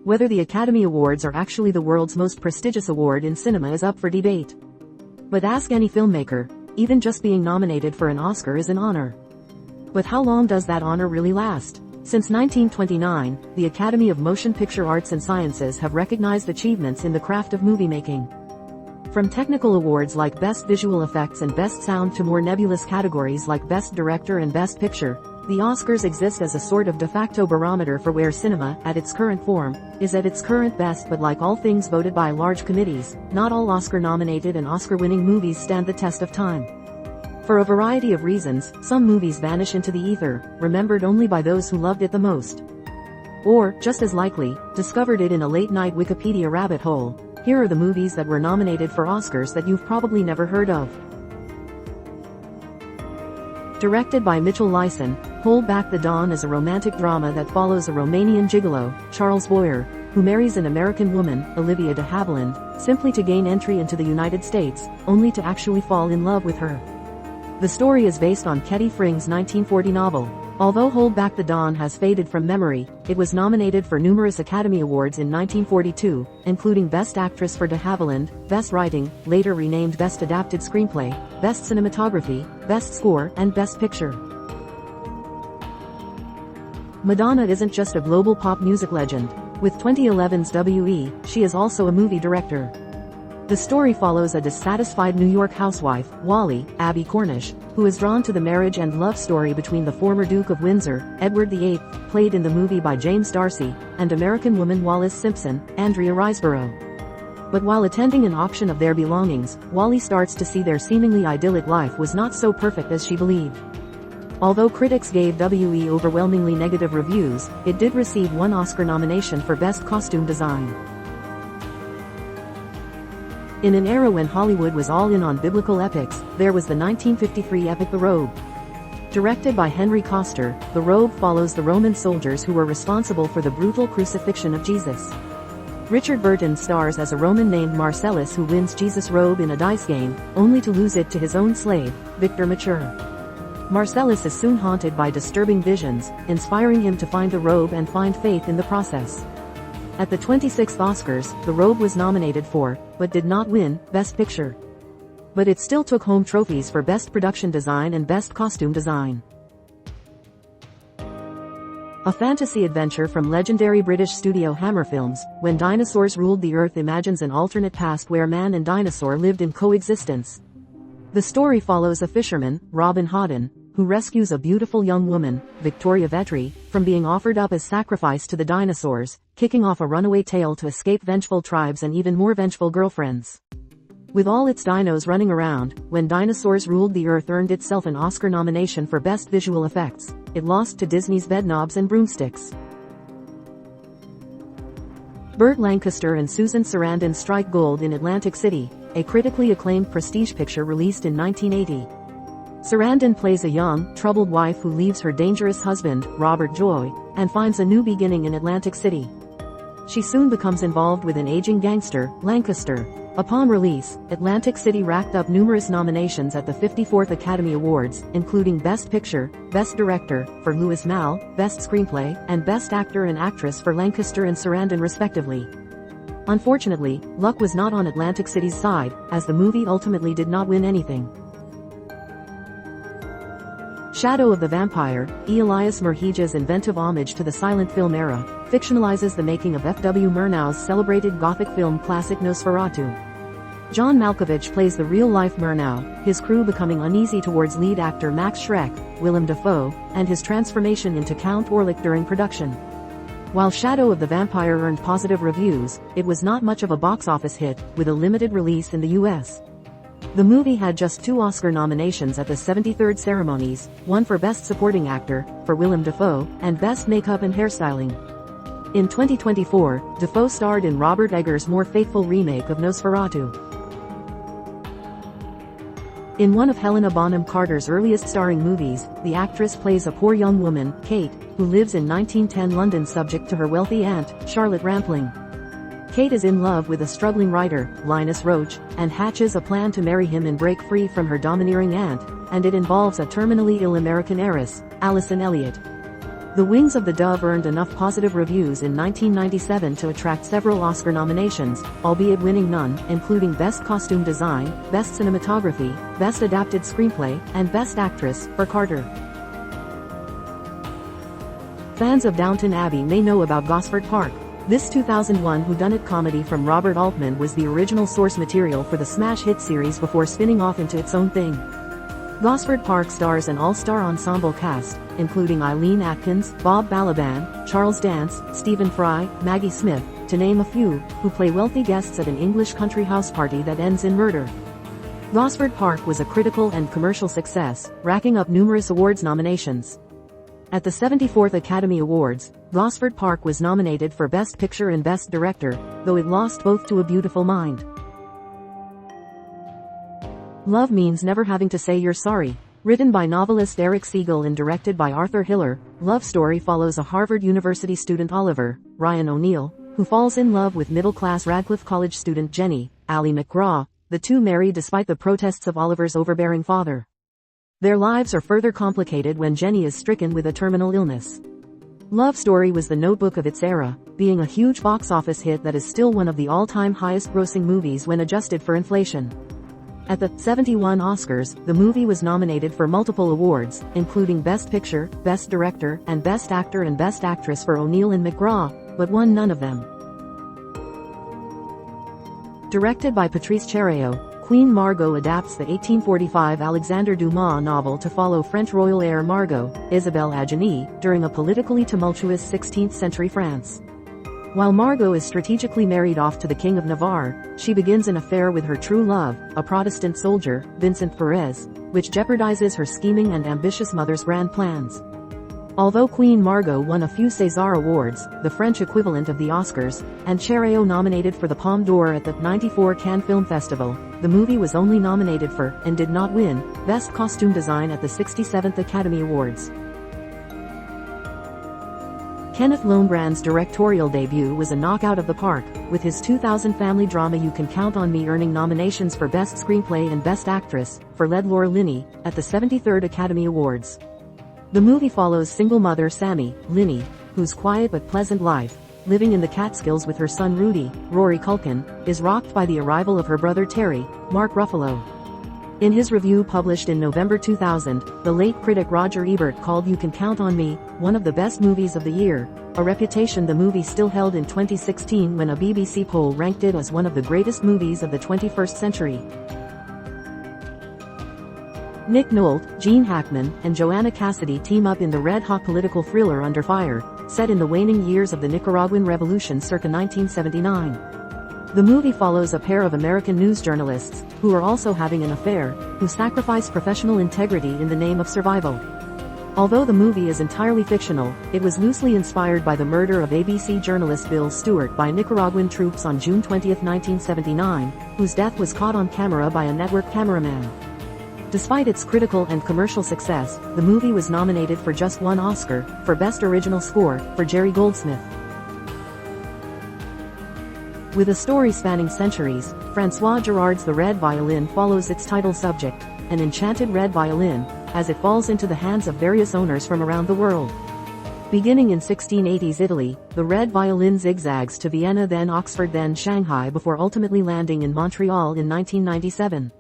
Whether the Academy Awards are actually the world's most prestigious award in cinema is up for debate. But ask any filmmaker, even just being nominated for an Oscar is an honor. But how long does that honor really last? Since 1929, the Academy of Motion Picture Arts and Sciences have recognized achievements in the craft of movie making. From technical awards like Best Visual Effects and Best Sound to more nebulous categories like Best Director and Best Picture, the Oscars exist as a sort of de facto barometer for where cinema, at its current form, is at its current best. But like all things voted by large committees, not all Oscar-nominated and Oscar-winning movies stand the test of time. For a variety of reasons, some movies vanish into the ether, remembered only by those who loved it the most. Or, just as likely, discovered it in a late-night Wikipedia rabbit hole. Here are the movies that were nominated for Oscars that you've probably never heard of. Directed by Mitchell Leisen, Hold Back the Dawn is a romantic drama that follows a Romanian gigolo, Charles Boyer, who marries an American woman, Olivia de Havilland, simply to gain entry into the United States, only to actually fall in love with her. The story is based on Ketty Fring's 1940 novel. Although Hold Back the Dawn has faded from memory, it was nominated for numerous Academy Awards in 1942, including Best Actress for de Havilland, Best Writing, later renamed Best Adapted Screenplay, Best Cinematography, Best Score, and Best Picture. Madonna isn't just a global pop music legend. With 2011's W.E., she is also a movie director. The story follows a dissatisfied New York housewife, Wally, Abby Cornish, who is drawn to the marriage and love story between the former Duke of Windsor, Edward VIII, played in the movie by James D'Arcy, and American woman Wallis Simpson, Andrea Riseborough. But while attending an auction of their belongings, Wally starts to see their seemingly idyllic life was not so perfect as she believed. Although critics gave W.E. overwhelmingly negative reviews, it did receive one Oscar nomination for Best Costume Design. In an era when Hollywood was all in on biblical epics, there was the 1953 epic The Robe. Directed by Henry Koster, The Robe follows the Roman soldiers who were responsible for the brutal crucifixion of Jesus. Richard Burton stars as a Roman named Marcellus who wins Jesus' robe in a dice game, only to lose it to his own slave, Victor Mature. Marcellus is soon haunted by disturbing visions, inspiring him to find the robe and find faith in the process. At the 26th Oscars, The Robe was nominated for, but did not win, Best Picture. But it still took home trophies for Best Production Design and Best Costume Design. A fantasy adventure from legendary British studio Hammer Films, When Dinosaurs Ruled the Earth imagines an alternate past where man and dinosaur lived in coexistence. The story follows a fisherman, Robin Hoddin, who rescues a beautiful young woman, Victoria Vetri, from being offered up as sacrifice to the dinosaurs, kicking off a runaway tale to escape vengeful tribes and even more vengeful girlfriends. With all its dinos running around, When Dinosaurs Ruled the Earth earned itself an Oscar nomination for Best Visual Effects. It lost to Disney's Bedknobs and Broomsticks. Burt Lancaster and Susan Sarandon strike gold in Atlantic City, a critically acclaimed prestige picture released in 1980. Sarandon plays a young, troubled wife who leaves her dangerous husband, Robert Joy, and finds a new beginning in Atlantic City. She soon becomes involved with an aging gangster, Lancaster. Upon release, Atlantic City racked up numerous nominations at the 54th Academy Awards, including Best Picture, Best Director, for Louis Malle, Best Screenplay, and Best Actor and Actress for Lancaster and Sarandon respectively. Unfortunately, luck was not on Atlantic City's side, as the movie ultimately did not win anything. Shadow of the Vampire, E. Elias Murjia's inventive homage to the silent film era, fictionalizes the making of F.W. Murnau's celebrated Gothic film classic Nosferatu. John Malkovich plays the real-life Murnau, his crew becoming uneasy towards lead actor Max Schreck, Willem Dafoe, and his transformation into Count Orlok during production. While Shadow of the Vampire earned positive reviews, it was not much of a box office hit, with a limited release in the U.S. The movie had just 2 Oscar nominations at the 73rd ceremonies, one for Best Supporting Actor, for Willem Dafoe, and Best Makeup and Hairstyling. In 2024, Dafoe starred in Robert Eggers' more faithful remake of Nosferatu. In one of Helena Bonham Carter's earliest starring movies, the actress plays a poor young woman, Kate, who lives in 1910 London subject to her wealthy aunt, Charlotte Rampling. Kate is in love with a struggling writer, Linus Roach, and hatches a plan to marry him and break free from her domineering aunt, and it involves a terminally ill American heiress, Allison Elliott. The Wings of the Dove earned enough positive reviews in 1997 to attract several Oscar nominations, albeit winning none, including Best Costume Design, Best Cinematography, Best Adapted Screenplay, and Best Actress, for Carter. Fans of Downton Abbey may know about Gosford Park. This 2001 whodunit comedy from Robert Altman was the original source material for the smash hit series before spinning off into its own thing. Gosford Park stars an all-star ensemble cast, including Eileen Atkins, Bob Balaban, Charles Dance, Stephen Fry, Maggie Smith, to name a few, who play wealthy guests at an English country house party that ends in murder. Gosford Park was a critical and commercial success, racking up numerous awards nominations. At the 74th Academy Awards, Gosford Park was nominated for Best Picture and Best Director, though it lost both to A Beautiful Mind. Love Means Never Having to Say You're Sorry. Written by novelist Eric Siegel and directed by Arthur Hiller, Love Story follows a Harvard University student Oliver, Ryan O'Neill, who falls in love with middle-class Radcliffe College student Jenny, Ally McGraw. The two marry despite the protests of Oliver's overbearing father. Their lives are further complicated when Jenny is stricken with a terminal illness. Love Story was the notebook of its era, being a huge box office hit that is still one of the all-time highest-grossing movies when adjusted for inflation. At the 71 Oscars, the movie was nominated for multiple awards, including Best Picture, Best Director, and Best Actor and Best Actress for O'Neill and McGraw, but won none of them. Directed by Patrice Cherayaud, Queen Margot adapts the 1845 Alexandre Dumas novel to follow French royal heir Margot, Isabelle Adjani, during a politically tumultuous 16th-century France. While Margot is strategically married off to the King of Navarre, she begins an affair with her true love, a Protestant soldier, Vincent Perez, which jeopardizes her scheming and ambitious mother's grand plans. Although Queen Margot won a few César Awards, the French equivalent of the Oscars, and Cherayaud nominated for the Palme d'Or at the '94 Cannes Film Festival, the movie was only nominated for, and did not win, Best Costume Design at the 67th Academy Awards. Kenneth Lonergan's directorial debut was a knockout of the park, with his 2000 family drama You Can Count on Me earning nominations for Best Screenplay and Best Actress, for led Laura Linney, at the 73rd Academy Awards. The movie follows single mother Sammy, Linney, whose quiet but pleasant life, living in the Catskills with her son Rudy, Rory Culkin, is rocked by the arrival of her brother Terry, Mark Ruffalo. In his review published in November 2000, the late critic Roger Ebert called You Can Count on Me one of the best movies of the year, a reputation the movie still held in 2016 when a BBC poll ranked it as one of the greatest movies of the 21st century. Nick Nolte, Gene Hackman, and Joanna Cassidy team up in the red-hot political thriller Under Fire, set in the waning years of the Nicaraguan Revolution circa 1979. The movie follows a pair of American news journalists, who are also having an affair, who sacrifice professional integrity in the name of survival. Although the movie is entirely fictional, it was loosely inspired by the murder of ABC journalist Bill Stewart by Nicaraguan troops on June 20, 1979, whose death was caught on camera by a network cameraman. Despite its critical and commercial success, the movie was nominated for just one Oscar, for Best Original Score, for Jerry Goldsmith. With a story spanning centuries, François Girard's The Red Violin follows its title subject, an enchanted red violin, as it falls into the hands of various owners from around the world. Beginning in 1680s Italy, the red violin zigzags to Vienna, then Oxford, then Shanghai, before ultimately landing in Montreal in 1997.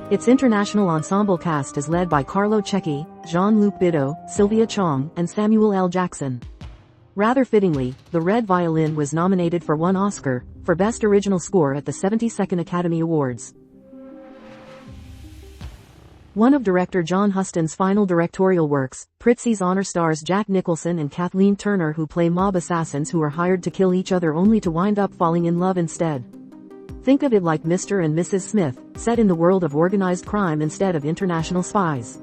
Its international ensemble cast is led by Carlo Cecchi, Jean-Luc Bidot, Sylvia Chong, and Samuel L. Jackson. Rather fittingly, The Red Violin was nominated for one Oscar, for Best Original Score at the 72nd Academy Awards. One of director John Huston's final directorial works, Prizzi's Honor stars Jack Nicholson and Kathleen Turner, who play mob assassins who are hired to kill each other only to wind up falling in love instead. Think of it like Mr. and Mrs. Smith, set in the world of organized crime instead of international spies.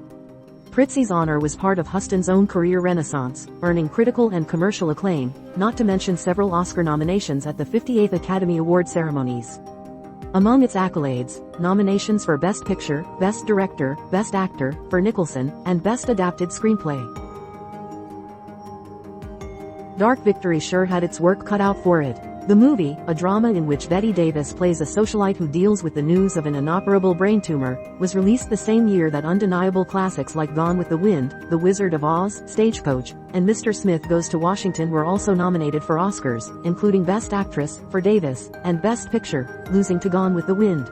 Prizzi's Honor was part of Huston's own career renaissance, earning critical and commercial acclaim, not to mention several Oscar nominations at the 58th Academy Award ceremonies. Among its accolades, nominations for Best Picture, Best Director, Best Actor, for Nicholson, and Best Adapted Screenplay. Dark Victory sure had its work cut out for it. The movie, a drama in which Bette Davis plays a socialite who deals with the news of an inoperable brain tumor, was released the same year that undeniable classics like Gone with the Wind, The Wizard of Oz, Stagecoach, and Mr. Smith Goes to Washington were also nominated for Oscars, including Best Actress, for Davis, and Best Picture, losing to Gone with the Wind.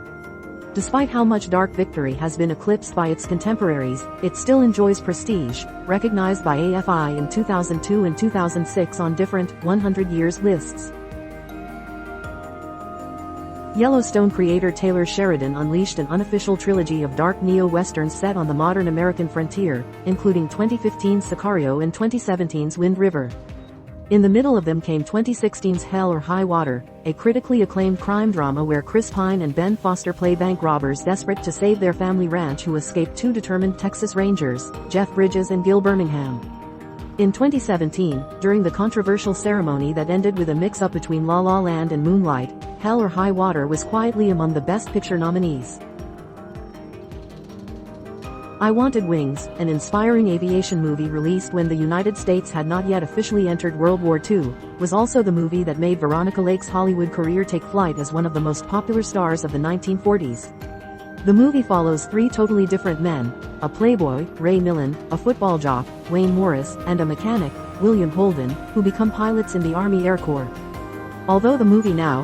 Despite how much Dark Victory has been eclipsed by its contemporaries, it still enjoys prestige, recognized by AFI in 2002 and 2006 on different 100 Years lists. Yellowstone creator Taylor Sheridan unleashed an unofficial trilogy of dark neo-westerns set on the modern American frontier, including 2015's Sicario and 2017's Wind River. In the middle of them came 2016's Hell or High Water, a critically acclaimed crime drama where Chris Pine and Ben Foster play bank robbers desperate to save their family ranch who escape two determined Texas Rangers, Jeff Bridges and Gil Birmingham. In 2017, during the controversial ceremony that ended with a mix-up between La La Land and Moonlight, Hell or High Water was quietly among the Best Picture nominees. I Wanted Wings, an inspiring aviation movie released when the United States had not yet officially entered World War II, was also the movie that made Veronica Lake's Hollywood career take flight as one of the most popular stars of the 1940s. The movie follows three totally different men, a playboy, Ray Milland, a football jock, Wayne Morris, and a mechanic, William Holden, who become pilots in the Army Air Corps. Although the movie now,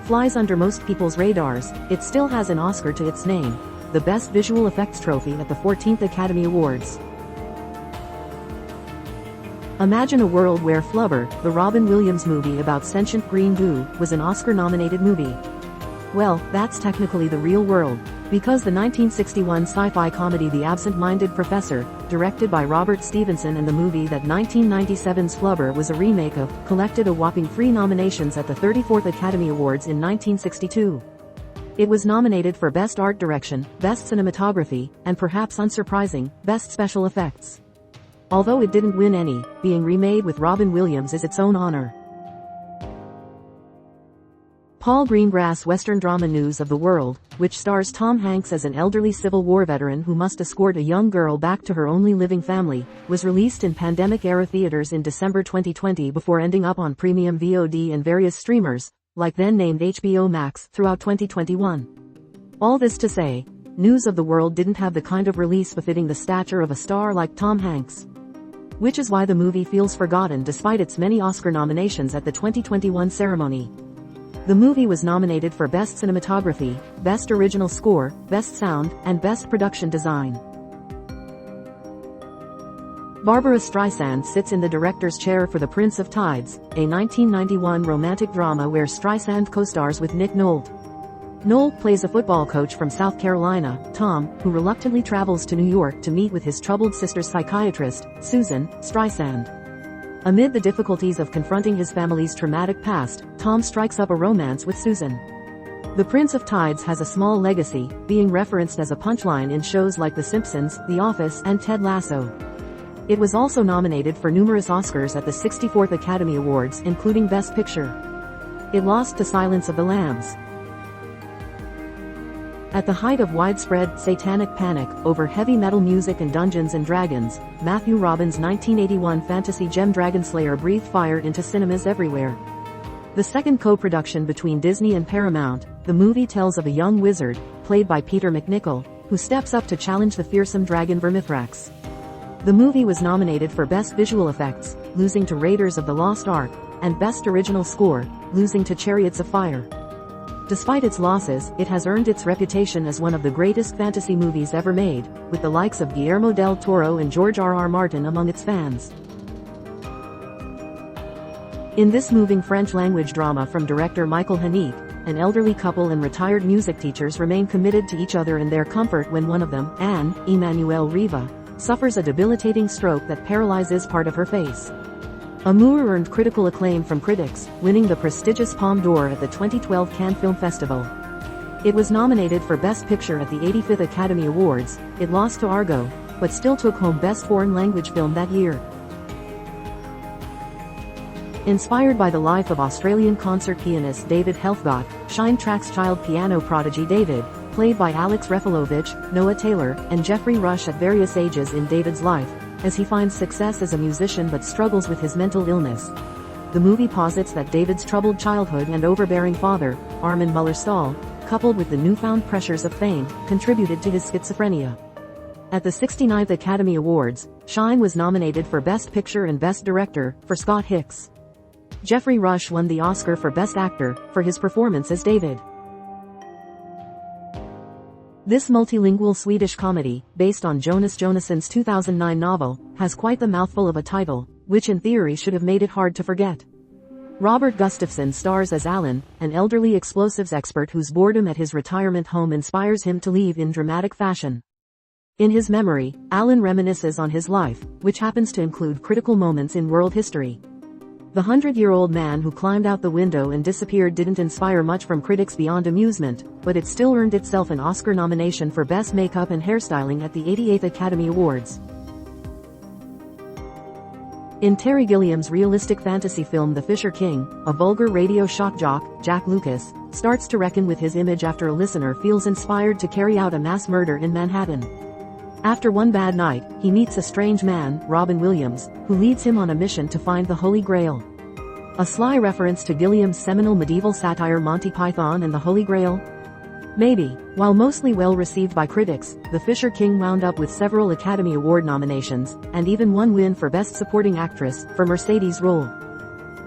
flies under most people's radars, it still has an Oscar to its name, the Best Visual Effects trophy at the 14th Academy Awards. Imagine a world where Flubber, the Robin Williams movie about sentient green goo, was an Oscar-nominated movie. Well, that's technically the real world, because the 1961 sci-fi comedy The Absent-Minded Professor, directed by Robert Stevenson, and the movie that 1997's Flubber was a remake of, collected a whopping 3 nominations at the 34th Academy Awards in 1962. It was nominated for Best Art Direction, Best Cinematography, and perhaps unsurprising, Best Special Effects. Although it didn't win any, being remade with Robin Williams is its own honor. Paul Greengrass Western drama News of the World, which stars Tom Hanks as an elderly Civil War veteran who must escort a young girl back to her only living family, was released in pandemic-era theaters in December 2020 before ending up on premium VOD and various streamers, like then-named HBO Max, throughout 2021. All this to say, News of the World didn't have the kind of release befitting the stature of a star like Tom Hanks. Which is why the movie feels forgotten despite its many Oscar nominations at the 2021 ceremony. The movie was nominated for Best Cinematography, Best Original Score, Best Sound, and Best Production Design. Barbara Streisand sits in the director's chair for The Prince of Tides, a 1991 romantic drama where Streisand co-stars with Nick Nolte. Nolte plays a football coach from South Carolina, Tom, who reluctantly travels to New York to meet with his troubled sister's psychiatrist, Susan Streisand. Amid the difficulties of confronting his family's traumatic past, Tom strikes up a romance with Susan. The Prince of Tides has a small legacy, being referenced as a punchline in shows like The Simpsons, The Office, and Ted Lasso. It was also nominated for numerous Oscars at the 64th Academy Awards, including Best Picture. It lost to Silence of the Lambs. At the height of widespread satanic panic over heavy metal music and Dungeons & Dragons, Matthew Robbins' 1981 fantasy gem Dragonslayer breathed fire into cinemas everywhere. The second co-production between Disney and Paramount, the movie tells of a young wizard, played by Peter MacNicol, who steps up to challenge the fearsome dragon Vermithrax. The movie was nominated for Best Visual Effects, losing to Raiders of the Lost Ark, and Best Original Score, losing to Chariots of Fire. Despite its losses, it has earned its reputation as one of the greatest fantasy movies ever made, with the likes of Guillermo del Toro and George R.R. Martin among its fans. In this moving French-language drama from director Michael Haneke, an elderly couple and retired music teachers remain committed to each other and their comfort when one of them, Anne Emmanuelle Riva, suffers a debilitating stroke that paralyzes part of her face. Amour earned critical acclaim from critics, winning the prestigious Palme d'Or at the 2012 Cannes Film Festival. It was nominated for Best Picture at the 85th Academy Awards. It lost to Argo, but still took home Best Foreign Language Film that year. Inspired by the life of Australian concert pianist David Helfgott, Shine Track's child piano prodigy David, played by Alex Refalovich, Noah Taylor, and Jeffrey Rush at various ages in David's life, as he finds success as a musician but struggles with his mental illness. the movie posits that David's troubled childhood and overbearing father, Armin Mueller-Stahl, coupled with the newfound pressures of fame, contributed to his schizophrenia. At the 69th Academy Awards, Shine was nominated for Best Picture and Best Director, for Scott Hicks. Geoffrey Rush won the Oscar for Best Actor, for his performance as David. This multilingual Swedish comedy, based on Jonas Jonasson's 2009 novel, has quite the mouthful of a title, which in theory should have made it hard to forget. Robert Gustafsson stars as Alan, an elderly explosives expert whose boredom at his retirement home inspires him to leave in dramatic fashion. In his memory, Alan reminisces on his life, which happens to include critical moments in world history. The 100-year-old man who climbed out the window and disappeared didn't inspire much from critics beyond amusement, but it still earned itself an Oscar nomination for Best Makeup and Hairstyling at the 88th Academy Awards. In Terry Gilliam's realistic fantasy film The Fisher King, a vulgar radio shock jock, Jack Lucas, starts to reckon with his image after a listener feels inspired to carry out a mass murder in Manhattan. After one bad night, he meets a strange man, Robin Williams, who leads him on a mission to find the Holy Grail. A sly reference to Gilliam's seminal medieval satire Monty Python and the Holy Grail? Maybe. While mostly well received by critics, The Fisher King wound up with several Academy Award nominations, and even one win for Best Supporting Actress, for Mercedes' role.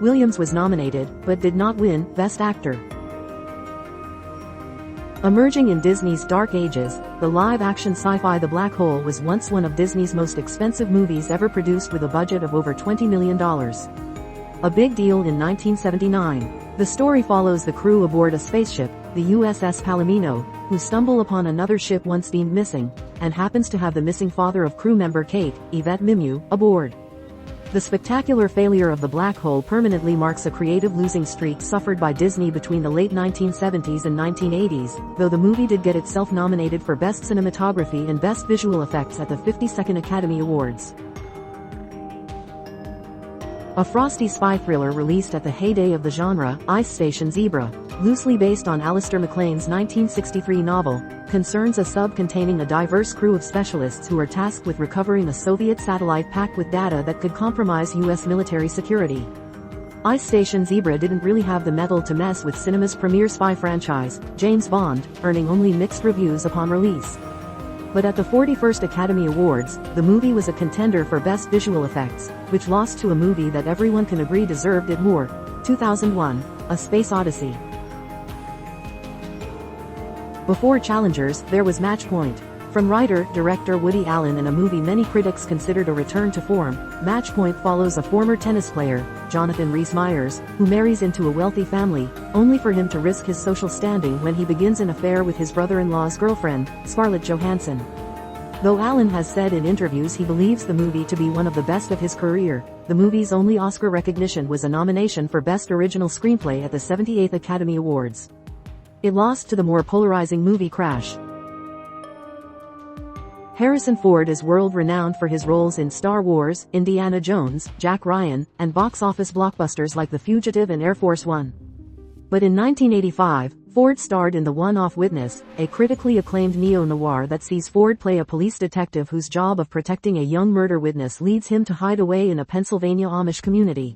Williams was nominated, but did not win Best Actor. Emerging in Disney's dark ages, the live-action sci-fi The Black Hole was once one of Disney's most expensive movies ever produced with a budget of over $20 million. A big deal in 1979. The story follows the crew aboard a spaceship, the USS Palomino, who stumble upon another ship once deemed missing, and happens to have the missing father of crew member Kate, Yvette Mimieux, aboard. The spectacular failure of The Black Hole permanently marks a creative losing streak suffered by Disney between the late 1970s and 1980s, though the movie did get itself nominated for Best Cinematography and Best Visual Effects at the 52nd Academy Awards. A frosty spy thriller released at the heyday of the genre, Ice Station Zebra, loosely based on Alistair MacLean's 1963 novel, concerns a sub containing a diverse crew of specialists who are tasked with recovering a Soviet satellite packed with data that could compromise U.S. military security. Ice Station Zebra didn't really have the mettle to mess with cinema's premier spy franchise, James Bond, earning only mixed reviews upon release. But at the 41st Academy Awards, the movie was a contender for Best Visual Effects, which lost to a movie that everyone can agree deserved it more, 2001, A Space Odyssey. Before challengers, there was Match Point. From writer-director Woody Allen and a movie many critics considered a return to form, Match Point follows a former tennis player, Jonathan Rhys-Meyers, who marries into a wealthy family, only for him to risk his social standing when he begins an affair with his brother-in-law's girlfriend, Scarlett Johansson. Though Allen has said in interviews he believes the movie to be one of the best of his career, the movie's only Oscar recognition was a nomination for Best Original Screenplay at the 78th Academy Awards. It lost to the more polarizing movie Crash. Harrison Ford is world-renowned for his roles in Star Wars, Indiana Jones, Jack Ryan, and box office blockbusters like The Fugitive and Air Force One. But in 1985, Ford starred in The One-Off Witness, a critically acclaimed neo-noir that sees Ford play a police detective whose job of protecting a young murder witness leads him to hide away in a Pennsylvania Amish community.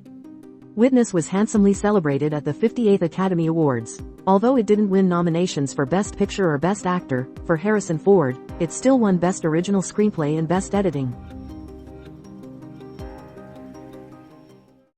Witness was handsomely celebrated at the 58th Academy Awards. Although it didn't win nominations for Best Picture or Best Actor, for Harrison Ford, it still won Best Original Screenplay and Best Editing.